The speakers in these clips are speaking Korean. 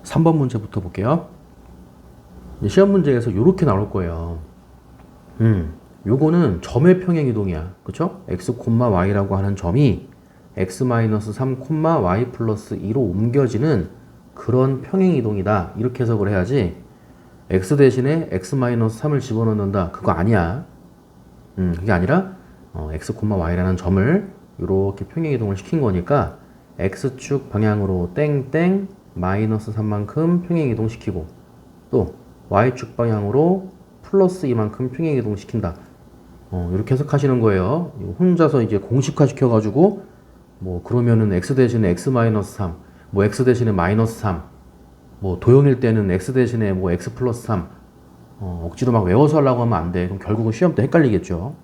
3번 문제부터 볼게요. 시험 문제에서 이렇게 나올 거예요. 요거는 점의 평행이동이야. 그쵸? x, y라고 하는 점이 x-3, y 플러스 2로 옮겨지는 그런 평행이동이다. 이렇게 해석을 해야지 x 대신에 x-3을 집어넣는다. 그거 아니야. 그게 아니라 x, y라는 점을 이렇게 평행이동을 시킨 거니까 x축 방향으로 땡땡 마이너스 3만큼 평행이동 시키고 또 y축 방향으로 플러스 2만큼 평행이동 시킨다. 이렇게 해석하시는 거예요. 혼자서 이제 공식화 시켜가지고 뭐 그러면은 x 대신에 x-3, 뭐 x 대신에 마이너스 3, 뭐 도형일 때는 x 대신에 뭐 x 플러스 3 억지로 막 외워서 하려고 하면 안 돼. 그럼 결국은 시험 때 헷갈리겠죠.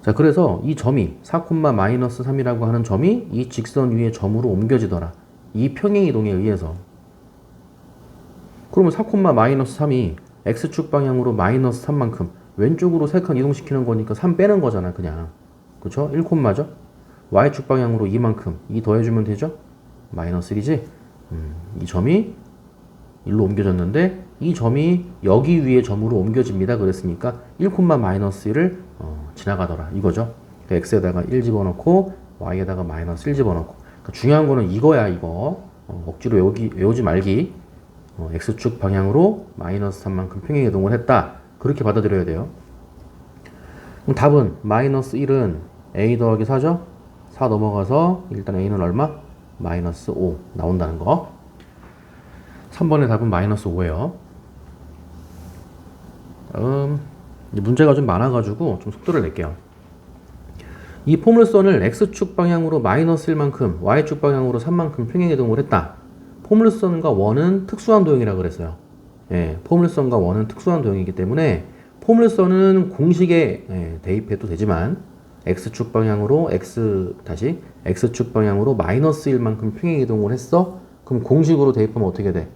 자, 그래서 이 점이 4,-3이라고 하는 점이 이 직선 위의 점으로 옮겨지더라. 이 평행이동에 의해서. 그러면 4,-3이 x축 방향으로 마이너스 3만큼 왼쪽으로 3칸 이동시키는 거니까 3 빼는 거잖아, 그냥. 그쵸? 1콤마죠? y축 방향으로 2만큼 2 더해주면 되죠? 마이너스 1이지? 이 점이 1로 옮겨졌는데 이 점이 여기 위에 점으로 옮겨집니다. 그랬으니까 1,-1을 지나가더라. 이거죠. x에다가 1 집어넣고 y에다가 마이너스 1 집어넣고. 그러니까 중요한 거는 이거야, 이거. 억지로 외우지 말기. x축 방향으로 마이너스 3만큼 평행이동을 했다. 그렇게 받아들여야 돼요. 그럼 답은 마이너스 1은 a 더하기 4죠? 4 넘어가서 일단 a는 얼마? 마이너스 5 나온다는 거. 3번의 답은 마이너스 5예요. 문제가 좀 많아가지고 좀 속도를 낼게요. 이 포물선을 x축 방향으로 마이너스 1만큼 y축 방향으로 3만큼 평행이동을 했다. 포물선과 원은 특수한 도형이라 그랬어요. 예, 포물선과 원은 특수한 도형이기 때문에 포물선은 공식에 대입해도 되지만 x축 방향으로 x축 방향으로 마이너스 1만큼 평행이동을 했어? 그럼 공식으로 대입하면 어떻게 돼?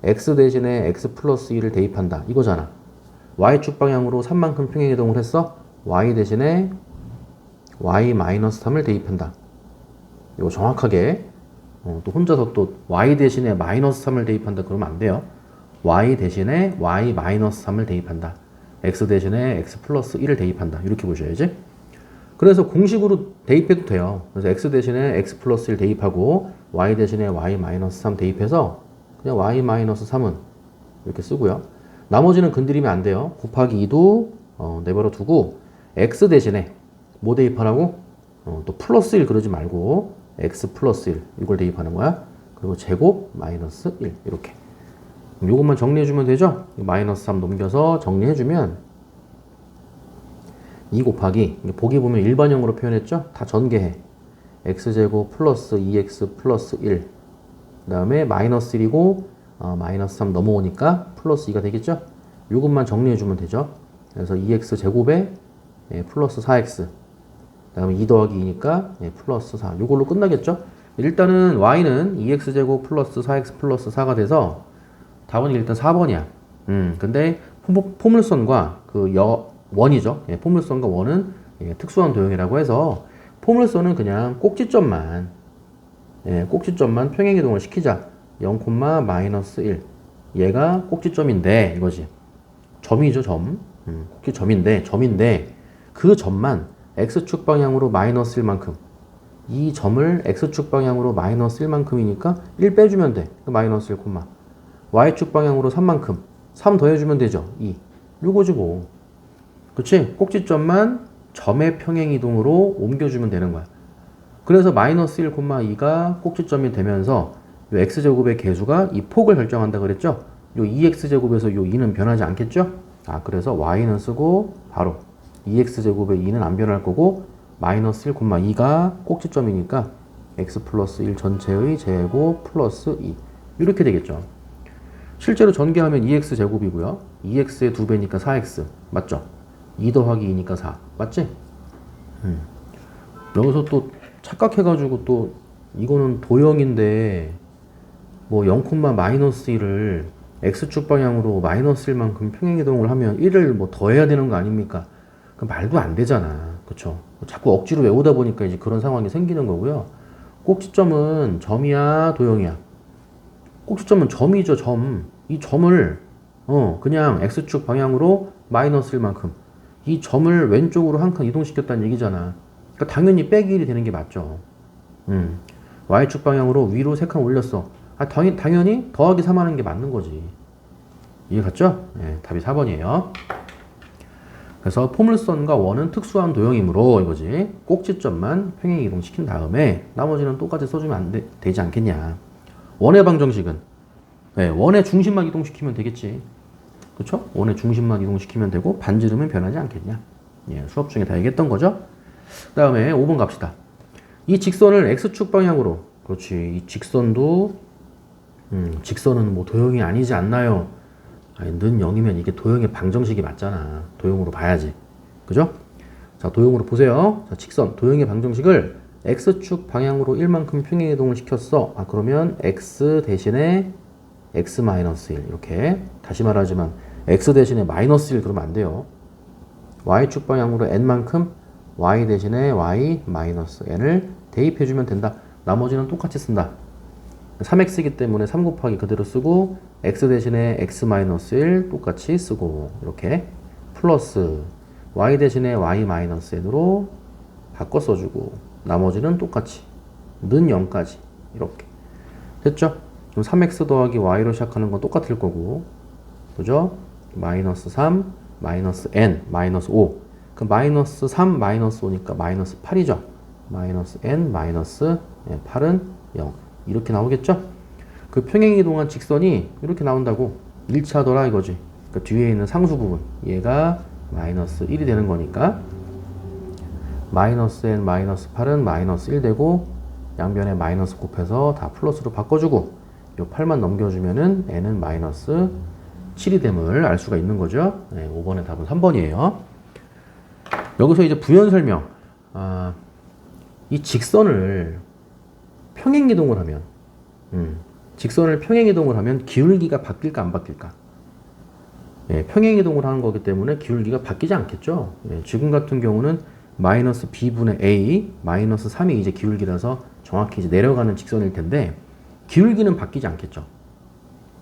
x 대신에 x 플러스 1을 대입한다. 이거잖아. y축 방향으로 3만큼 평행이동을 했어? y 대신에 y 마이너스 3을 대입한다. 이거 정확하게 또 혼자서 또 y 대신에 마이너스 3을 대입한다 그러면 안 돼요. y 대신에 y 마이너스 3을 대입한다. x 대신에 x 플러스 1을 대입한다. 이렇게 보셔야지. 그래서 공식으로 대입해도 돼요. 그래서 x 대신에 x 플러스 1 대입하고 y 대신에 y 마이너스 3 대입해서 그냥 y 마이너스 3은 이렇게 쓰고요. 나머지는 건드리면 안 돼요. 곱하기 2도 내버려 두고 x 대신에 뭐 대입하라고? 또 플러스 1 그러지 말고 x 플러스 1 이걸 대입하는 거야. 그리고 제곱 마이너스 1 이렇게. 이것만 정리해주면 되죠? 마이너스 3 넘겨서 정리해주면 2 곱하기 보기 보면 일반형으로 표현했죠? 다 전개해. x제곱 플러스 2x 플러스 1 그 다음에 마이너스 1이고 마이너스 3 넘어오니까 플러스 2가 되겠죠? 이것만 정리해주면 되죠? 그래서 2x 제곱에 플러스 4x 그 다음에 2 더하기 2니까 플러스 4 이걸로 끝나겠죠? 일단은 y는 2x 제곱 플러스 4x 플러스 4가 돼서 답은 일단 4번이야. 근데 포물선과 원이죠. 포물선과 원은 특수한 도형이라고 해서 포물선은 그냥 꼭지점만 평행이동을 시키자. 0, 마이너스 1 얘가 꼭지점인데 이거지. 점이죠, 점. 점인데 그 점만 x축 방향으로 마이너스 1만큼 이 점을 x축 방향으로 마이너스 1만큼이니까 1 빼주면 돼. 마이너스 1, y축 방향으로 3만큼 3 더해주면 되죠. 2 요거지 뭐. 그치? 꼭지점만 점의 평행이동으로 옮겨주면 되는 거야. 그래서 마이너스 1, 2가 꼭지점이 되면서 요 x제곱의 개수가 이 폭을 결정한다 그랬죠? 요 2x제곱에서 요 2는 변하지 않겠죠? 그래서 y는 쓰고 바로 2x제곱의 2는 안 변할 거고 마이너스 1, 2가 꼭지점이니까 x 플러스 1 전체의 제곱 플러스 2 이렇게 되겠죠. 실제로 전개하면 2x제곱이고요. 2x의 2배니까 4x 맞죠? 2 더하기 2니까 4 맞지? 여기서 또 착각해가지고 또 이거는 도형인데 뭐 0, 마이너스 1을 x축 방향으로 마이너스 1만큼 평행이동을 하면 1을 뭐 더해야 되는 거 아닙니까? 그 말도 안 되잖아. 그쵸? 자꾸 억지로 외우다 보니까 이제 그런 상황이 생기는 거고요. 꼭지점은 점이야, 도형이야? 꼭지점은 점이죠, 점. 이 점을 그냥 x축 방향으로 마이너스 1만큼 이 점을 왼쪽으로 한 칸 이동시켰다는 얘기잖아. 그러니까 당연히 빼기 1이 되는 게 맞죠. y축 방향으로 위로 3칸 올렸어. 당연히 더하기 3 하는 게 맞는 거지. 이해 갔죠? 네, 답이 4번이에요. 그래서 포물선과 원은 특수한 도형이므로 이거지. 꼭지점만 평행 이동시킨 다음에 나머지는 똑같이 써주면 되지 않겠냐. 원의 방정식은 네, 원의 중심만 이동시키면 되겠지. 그렇죠? 원의 중심만 이동시키면 되고 반지름은 변하지 않겠냐. 예, 수업 중에 다 얘기했던 거죠. 그 다음에 5번 갑시다. 이 직선을 x축 방향으로 그렇지. 이 직선도 직선은 뭐 도형이 아니지 않나요? 아니, 는 0이면 이게 도형의 방정식이 맞잖아. 도형으로 봐야지. 그죠? 자, 도형으로 보세요. 자, 직선, 도형의 방정식을 x축 방향으로 1만큼 평행이동을 시켰어. 그러면 x 대신에 x-1 이렇게. 다시 말하지만 x 대신에 마이너스 1 그러면 안 돼요. y축 방향으로 n만큼 y 대신에 y-n을 대입해주면 된다. 나머지는 똑같이 쓴다. 3x이기 때문에 3 곱하기 그대로 쓰고 x 대신에 x-1 똑같이 쓰고 이렇게 플러스 y 대신에 y-n으로 바꿔 써주고 나머지는 똑같이 는 0까지 이렇게 됐죠? 그럼 3x 더하기 y로 시작하는 건 똑같을 거고 그죠? 마이너스 3, 마이너스 n, 마이너스 5 그럼 마이너스 3, 마이너스 5니까 마이너스 8이죠? 마이너스 n, 마이너스 8은 0 이렇게 나오겠죠? 그 평행이동한 직선이 이렇게 나온다고 일치하더라 이거지. 그러니까 뒤에 있는 상수 부분 얘가 마이너스 1이 되는 거니까 마이너스 n 마이너스 8은 마이너스 1 되고 양변에 마이너스 곱해서 다 플러스로 바꿔주고 요 8만 넘겨주면은 n은 마이너스 7이 됨을 알 수가 있는 거죠. 네, 5번의 답은 3번이에요. 여기서 이제 부연 설명. 이 직선을 평행이동을 하면 직선을 평행이동을 하면 기울기가 바뀔까 안 바뀔까? 예, 평행이동을 하는 거기 때문에 기울기가 바뀌지 않겠죠. 예, 지금 같은 경우는 마이너스 b분의 a 마이너스 3이 이제 기울기라서 정확히 이제 내려가는 직선일 텐데 기울기는 바뀌지 않겠죠.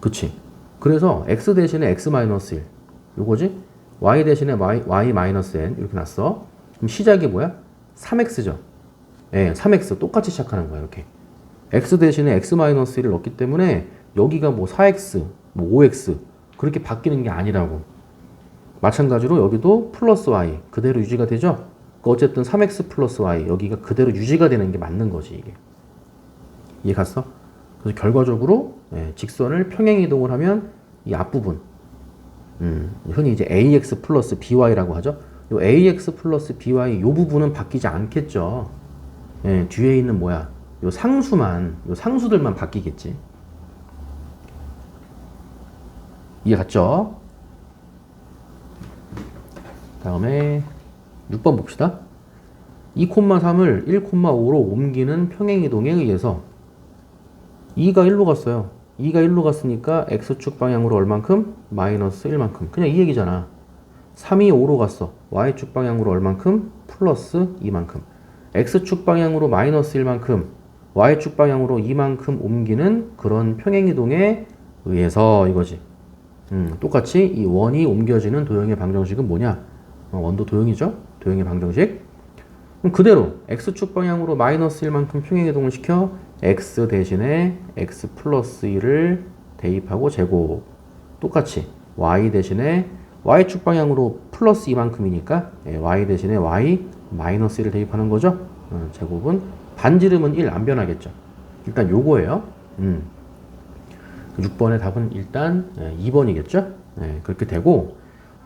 그치? 그래서 x 대신에 x-1 요거지? y 대신에 y-n 이렇게 났어. 그럼 시작이 뭐야? 3x죠. 예, 3x 똑같이 시작하는 거야 이렇게. x 대신에 x-1을 넣기 때문에 여기가 뭐 4x, 뭐 5x 그렇게 바뀌는 게 아니라고. 마찬가지로 여기도 플러스 y 그대로 유지가 되죠. 그러니까 어쨌든 3x 플러스 y 여기가 그대로 유지가 되는 게 맞는 거지 이게. 이해 갔어? 그래서 결과적으로 직선을 평행이동을 하면 이 앞부분 흔히 이제 ax 플러스 by라고 하죠. 요 ax 플러스 by 요 부분은 바뀌지 않겠죠. 예, 뒤에 있는 뭐야? 요 상수들만 바뀌겠지. 이해 갔죠? 다음에 6번 봅시다. 2,3을 1,5로 옮기는 평행이동에 의해서 2가 1로 갔어요. 2가 1로 갔으니까 x축 방향으로 얼만큼? 마이너스 1만큼. 그냥 이 얘기잖아. 3이 5로 갔어. y축 방향으로 얼만큼? 플러스 2만큼. x축 방향으로 마이너스 1만큼, y축 방향으로 2만큼 옮기는 그런 평행이동에 의해서 이거지. 똑같이 이 원이 옮겨지는 도형의 방정식은 뭐냐? 원도 도형이죠? 도형의 방정식. 그럼 그대로 x축 방향으로 마이너스 1만큼 평행이동을 시켜 x 대신에 x 플러스 1을 대입하고 제곱. 똑같이 y 대신에 y축 방향으로 플러스 2만큼이니까 y 대신에 y 마이너스 1을 대입하는 거죠. 제곱은 반지름은 1 안 변하겠죠. 일단 요거예요. 6번의 답은 일단 2번이겠죠. 그렇게 되고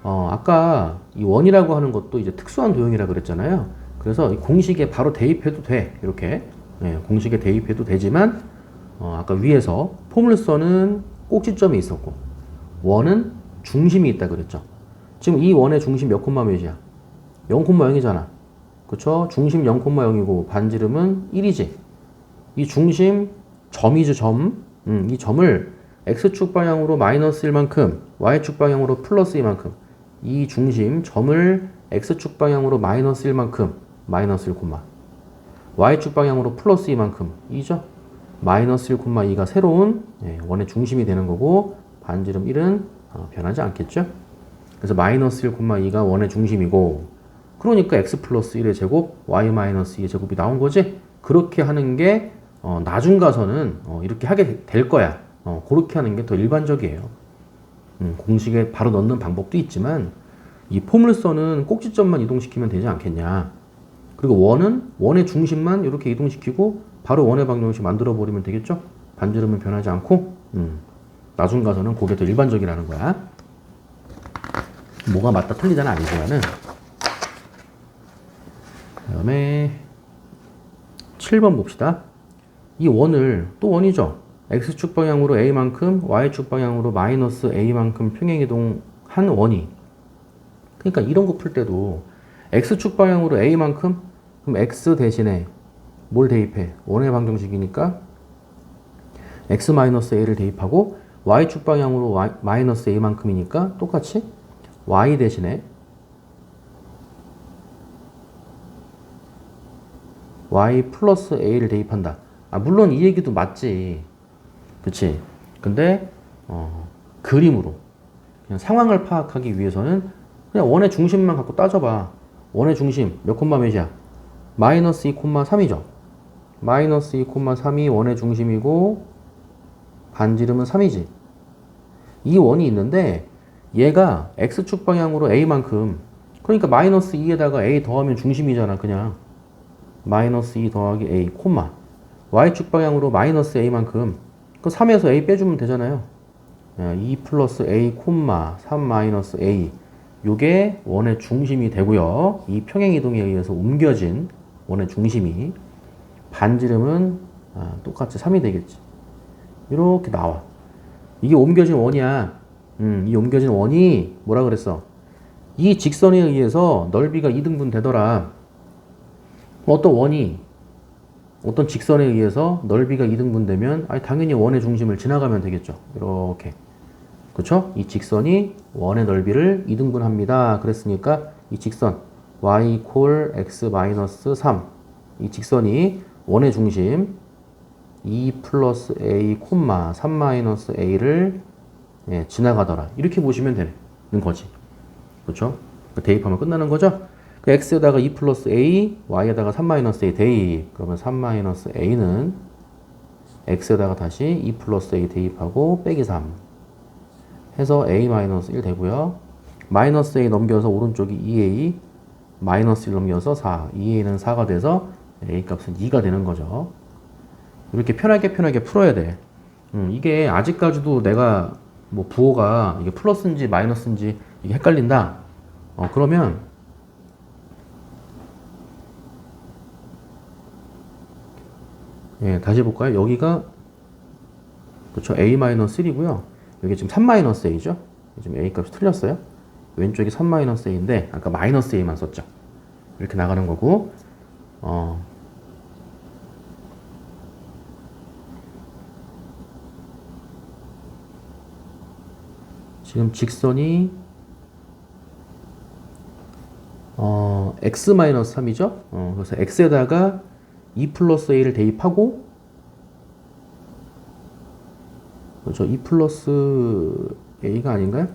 아까 이 원이라고 하는 것도 이제 특수한 도형이라 그랬잖아요. 그래서 이 공식에 바로 대입해도 돼. 이렇게 공식에 대입해도 되지만 아까 위에서 포물선은 꼭지점이 있었고 원은 중심이 있다 그랬죠. 지금 이 원의 중심 몇 콤마 몇이야? 0,0이잖아. 그쵸? 중심 0,0이고 반지름은 1이지. 이 중심 점이죠, 점. 이 점을 x축 방향으로 마이너스 1만큼, y축 방향으로 플러스 2만큼. 이 중심 점을 x축 방향으로 마이너스 1만큼, 마이너스 1, y축 방향으로 플러스 2만큼. 2죠? 마이너스 1, 2가 새로운 원의 중심이 되는 거고 반지름 1은 변하지 않겠죠? 그래서 마이너스 1, 2가 원의 중심이고 그러니까 x 플러스 1의 제곱 y 마이너스 2의 제곱이 나온 거지? 그렇게 하는 게 나중 가서는 이렇게 하게 될 거야. 그렇게 하는 게 더 일반적이에요. 공식에 바로 넣는 방법도 있지만 이 포물선은 꼭지점만 이동시키면 되지 않겠냐. 그리고 원의 중심만 이렇게 이동시키고 바로 원의 방정식 만들어 버리면 되겠죠? 반지름은 변하지 않고 나중 가서는 그게 더 일반적이라는 거야. 뭐가 맞다 틀리다는 아니지만은. 그 다음에 7번 봅시다. 이 원을 또 원이죠. x축 방향으로 a만큼 y축 방향으로 마이너스 a만큼 평행이동한 원이. 그러니까 이런 거 풀 때도 x축 방향으로 a만큼 그럼 x 대신에 뭘 대입해? 원의 방정식이니까 x 마이너스 a를 대입하고 y축 방향으로 마이너스 a만큼이니까 똑같이 y 대신에 y 플러스 a를 대입한다. 물론 이 얘기도 맞지. 그치? 근데 그림으로 그냥 상황을 파악하기 위해서는 그냥 원의 중심만 갖고 따져봐. 원의 중심 몇 콤마 몇이야? 마이너스 2, 3이죠. 마이너스 2, 3이 원의 중심이고 반지름은 3이지. 이 원이 있는데 얘가 x축 방향으로 a만큼 그러니까 마이너스 2에다가 a 더하면 중심이잖아. 그냥 마이너스 2 더하기 a, 콤마 y축 방향으로 마이너스 a만큼 그 3에서 a 빼주면 되잖아요. 2 플러스 a, 3 마이너스 a 요게 원의 중심이 되고요. 이 평행이동에 의해서 옮겨진 원의 중심이 반지름은 똑같이 3이 되겠지. 이렇게 나와. 이게 옮겨진 원이야. 이 옮겨진 원이 뭐라 그랬어? 이 직선에 의해서 넓이가 2등분 되더라. 어떤 원이 어떤 직선에 의해서 넓이가 2등분 되면 당연히 원의 중심을 지나가면 되겠죠. 이렇게. 그쵸? 이 직선이 원의 넓이를 2등분 합니다. 그랬으니까 이 직선 y 콜 x 마이너스 3 이 직선이 원의 중심 2 플러스 a, 3 마이너스 a를 지나가더라. 이렇게 보시면 되는 거지. 그렇죠? 대입하면 끝나는 거죠? x에다가 2 플러스 a, y에다가 3 마이너스 a 대입. 그러면 3 마이너스 a는 x에다가 다시 2 플러스 a 대입하고 빼기 3 해서 a 마이너스 1 되고요. 마이너스 a 넘겨서 오른쪽이 2a, 마이너스 1 넘겨서 4. 2a는 4가 돼서 a 값은 2가 되는 거죠. 이렇게 편하게 풀어야 돼. 이게 아직까지도 내가 뭐 부호가 이게 플러스인지 마이너스인지 이게 헷갈린다. 그러면 다시 볼까요? 여기가 그렇죠. a-1이고요. 여기 지금 3-a죠. 지금 a 값이 틀렸어요. 왼쪽이 3-a인데 아까 마이너스 a만 썼죠. 이렇게 나가는 거고 지금 직선이 x-3이죠. 그래서 x에다가 2 플러스 a를 대입하고 그렇죠. 2 플러스 a가 아닌가요?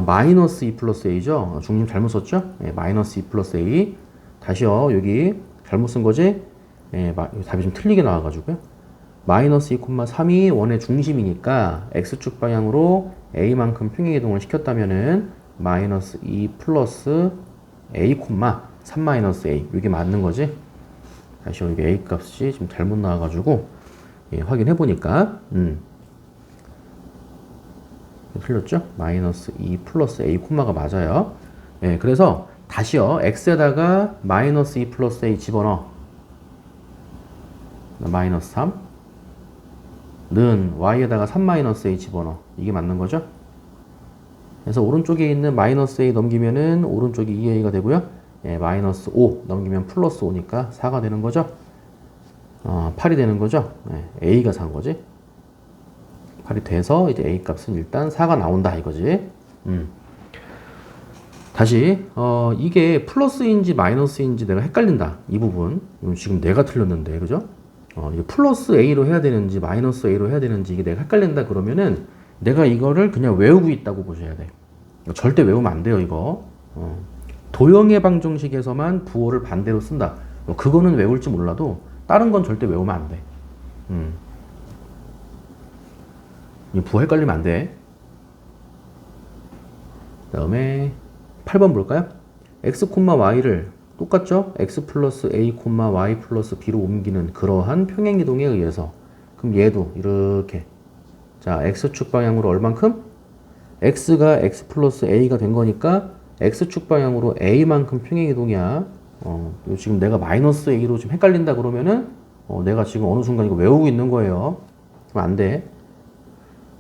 마이너스 2 플러스 a죠. 중심 잘못 썼죠? 마이너스 2 플러스 a. 다시요. 여기 잘못 쓴 거지? 답이 좀 틀리게 나와가지고요. 마이너스 2, 3이 원의 중심이니까 x축 방향으로 a만큼 평행이동을 시켰다면은 마이너스 2 플러스 a, 3 마이너스 a. 이게 맞는 거지? 다시 여기 a 값이 지금 잘못 나와가지고 확인해 보니까 틀렸죠? 마이너스 2 플러스 a 콤마가 맞아요. 그래서 다시요. x에다가 마이너스 2 플러스 a 집어넣어. 마이너스 3는 y에다가 3 마이너스 a 집어넣어. 이게 맞는 거죠? 그래서 오른쪽에 있는 마이너스 a 넘기면은 오른쪽이 2a가 되고요. 마이너스 5 넘기면 플러스 5니까 4가 되는 거죠? 8이 되는 거죠? a가 4인 거지? 8이 돼서 이제 a 값은 일단 4가 나온다 이거지. 다시 이게 플러스인지 마이너스인지 내가 헷갈린다. 이 부분 지금 내가 틀렸는데 그죠? 이게 플러스 a로 해야 되는지 마이너스 a로 해야 되는지 이게 내가 헷갈린다 그러면은 내가 이거를 그냥 외우고 있다고 보셔야 돼. 절대 외우면 안 돼요 이거. 도형의 방정식에서만 부호를 반대로 쓴다. 그거는 외울지 몰라도 다른 건 절대 외우면 안 돼. 이 부호 헷갈리면 안 돼. 그 다음에 8번 볼까요? x, y를 똑같죠? x 플러스 a, y 플러스 b로 옮기는 그러한 평행이동에 의해서 그럼 얘도 이렇게 자 x축 방향으로 얼만큼? x가 x 플러스 a가 된 거니까 x축 방향으로 a만큼 평행이동이야. 지금 내가 마이너스 a로 좀 헷갈린다 그러면은 내가 지금 어느 순간 이거 외우고 있는 거예요. 그럼 안 돼.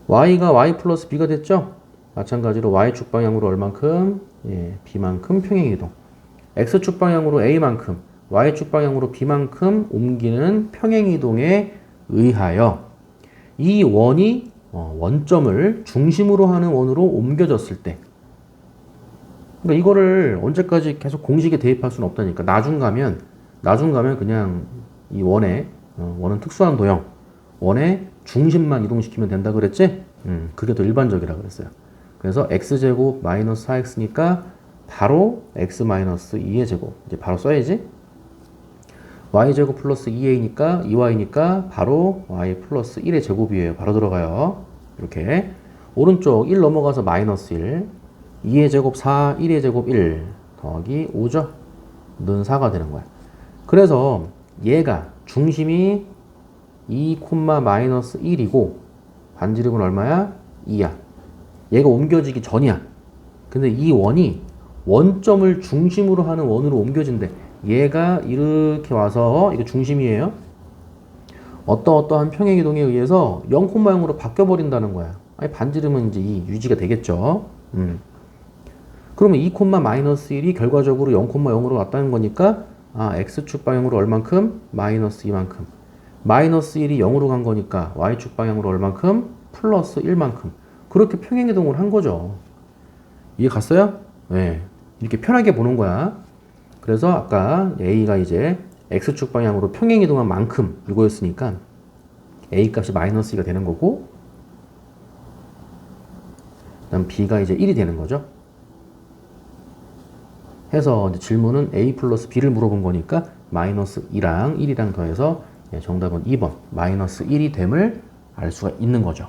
y가 y 플러스 b가 됐죠? 마찬가지로 y축 방향으로 얼만큼? 예, b만큼 평행이동. x축 방향으로 a만큼, y축 방향으로 b만큼 옮기는 평행이동에 의하여 이 원이 원점을 중심으로 하는 원으로 옮겨졌을 때 그러니까 이거를 언제까지 계속 공식에 대입할 수는 없다니까. 나중 가면 그냥 이 원은 특수한 도형 원의 중심만 이동시키면 된다 그랬지? 그게 더 일반적이라 그랬어요. 그래서 x제곱 마이너스 4x니까 바로 x 마이너스 2의 제곱 이제 바로 써야지. y제곱 플러스 2a니까 2y니까 바로 y 플러스 1의 제곱이에요. 바로 들어가요. 이렇게 오른쪽 1 넘어가서 마이너스 1 2의 제곱 4 1의 제곱 1 더하기 5죠. 는 4가 되는 거야. 그래서 얘가 중심이 2, 마이너스 1이고 반지름은 얼마야? 2야. 얘가 옮겨지기 전이야. 근데 이 원이 원점을 중심으로 하는 원으로 옮겨진대. 얘가 이렇게 와서 이거 중심이에요. 어떠한 평행이동에 의해서 0,0으로 바뀌어버린다는 거야. 아니 반지름은 이제 이 유지가 되겠죠. 그러면 2, 마이너스 1이 결과적으로 0,0으로 왔다는 거니까 x축 방향으로 얼만큼? 마이너스 2만큼. 마이너스 1이 0으로 간 거니까 y축 방향으로 얼만큼? 플러스 1만큼. 그렇게 평행이동을 한 거죠. 이해 갔어요? 네. 이렇게 편하게 보는 거야. 그래서 아까 a가 이제 x축 방향으로 평행이동한 만큼 이거였으니까 a 값이 마이너스 2가 되는 거고 그다음 b가 이제 1이 되는 거죠. 해서 이제 질문은 a 플러스 b를 물어본 거니까 마이너스 2랑 1이랑 더해서 정답은 2번 마이너스 1이 됨을 알 수가 있는 거죠.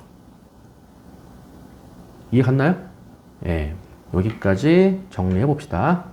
이해 갔나요? 예, 여기까지 정리해 봅시다.